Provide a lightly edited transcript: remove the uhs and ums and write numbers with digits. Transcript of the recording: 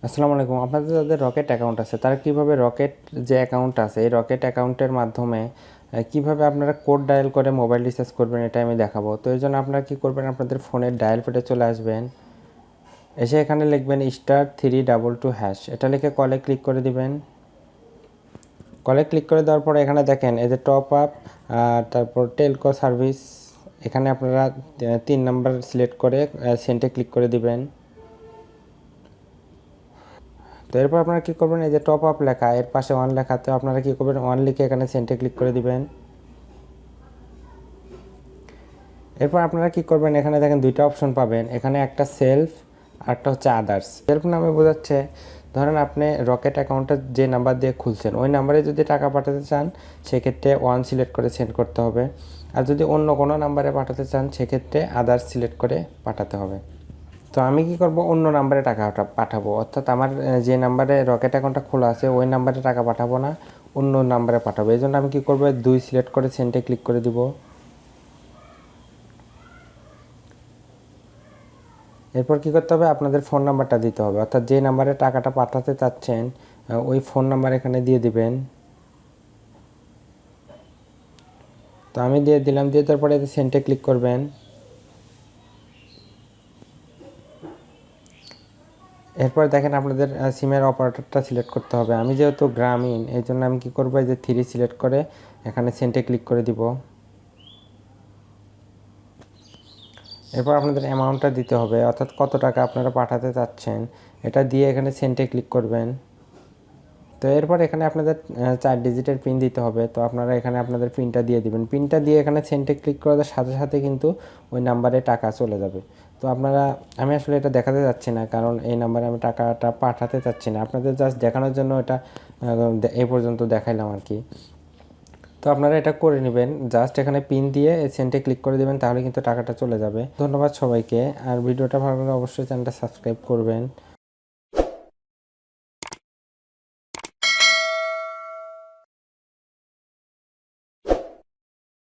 আসসালামু আলাইকুম। আপনাদের যাদের রকেট অ্যাকাউন্ট আছে তারা কিভাবে রকেট যে অ্যাকাউন্ট আছে এই রকেট অ্যাকাউন্টের মাধ্যমে কিভাবে আপনারা কোড ডায়াল করে মোবাইল রিচার্জ করবেন এটা আমি দেখাবো। তো এই জন্য আপনারা কী করবেন, আপনাদের ফোনের ডায়াল প্যাডে চলে আসবেন, এসে এখানে লিখবেন *322#, এটা লিখে কলে ক্লিক করে দিবেন। কলে ক্লিক করে দেওয়ার পরে এখানে দেখেন এই যে টপ আপ, তারপর টেলকো সার্ভিস, এখানে আপনারা 3 নাম্বার সিলেক্ট করে সেন্টে ক্লিক করে দিবেন। তো এরপর আপনারা কী করবেন, এই যে টপ আপ লেখা এর পাশে 1 লেখাতে আপনারা কী করবেন, 1 লিখে এখানে সেন্টে ক্লিক করে দিবেন। এরপর আপনারা কী করবেন, এখানে দেখেন 2টা অপশন পাবেন, এখানে একটা সেলফ আর একটা হচ্ছে আদার্স। সেলফ নামে বোঝাচ্ছে ধরেন আপনি রকেট অ্যাকাউন্টটা যে নাম্বার দিয়ে খুলছেন ওই নাম্বারে যদি টাকা পাঠাতে চান সেক্ষেত্রে 1 সিলেক্ট করে সেন্ড করতে হবে, আর যদি অন্য কোনো নাম্বারে পাঠাতে চান সেক্ষেত্রে আদার্স সিলেক্ট করে পাঠাতে হবে। তো আমি কি করব, অন্য নাম্বারে টাকাটা পাঠাবো, অর্থাৎ আমার যে নাম্বারে রকেট অ্যাকাউন্টটা খোলা আছে ওই নাম্বারে টাকা পাঠাবো না, অন্য নাম্বারে পাঠাবো। এই জন্য আমি কী করবো, 2 সিলেক্ট করে সেন্টে ক্লিক করে দিব। এরপর কী করতে হবে, আপনাদের ফোন নাম্বারটা দিতে হবে, অর্থাৎ যে নাম্বারে টাকাটা পাঠাতে চাচ্ছেন ওই ফোন নাম্বার এখানে দিয়ে দিবেন। তো আমি দিয়ে দিলাম, দিয়ে তারপরে সেন্টে ক্লিক করবেন। এরপর দেখেন আপনাদের সিমের অপারেটরটা সিলেক্ট করতে হবে। আমি যেহেতু গ্রামীণ এই জন্য আমি কী করবো, এই যে 3 সিলেক্ট করে এখানে সেন্টে ক্লিক করে দিব। এরপর আপনাদের অ্যামাউন্টটা দিতে হবে, অর্থাৎ কত টাকা আপনারা পাঠাতে চাচ্ছেন এটা দিয়ে এখানে সেন্টে ক্লিক করবেন। তো এরপর এখানে আপনাদের 4 ডিজিটের পিন দিতে হবে, তো আপনারা এখানে আপনাদের পিনটা দিয়ে দিবেন। পিনটা দিয়ে এখানে সেন্টে ক্লিক করার সাথে সাথে কিন্তু ওই নাম্বারে টাকা চলে যাবে। তো আপনারা, আমি আসলে এটা দেখাতে যাচ্ছি না কারণ এই নাম্বারে আমি টাকাটা পাঠাতে চাচ্ছি না, আপনাদের জাস্ট দেখানোর জন্য এটা এই পর্যন্ত দেখাইলাম আর কি। তো আপনারা এটা করে নেবেন, জাস্ট এখানে পিন দিয়ে সেন্টে ক্লিক করে দেবেন, তাহলে কিন্তু টাকাটা চলে যাবে। ধন্যবাদ সবাইকে, আর ভিডিওটা ভালো লাগলে অবশ্যই চ্যানেলটা সাবস্ক্রাইব করবেন।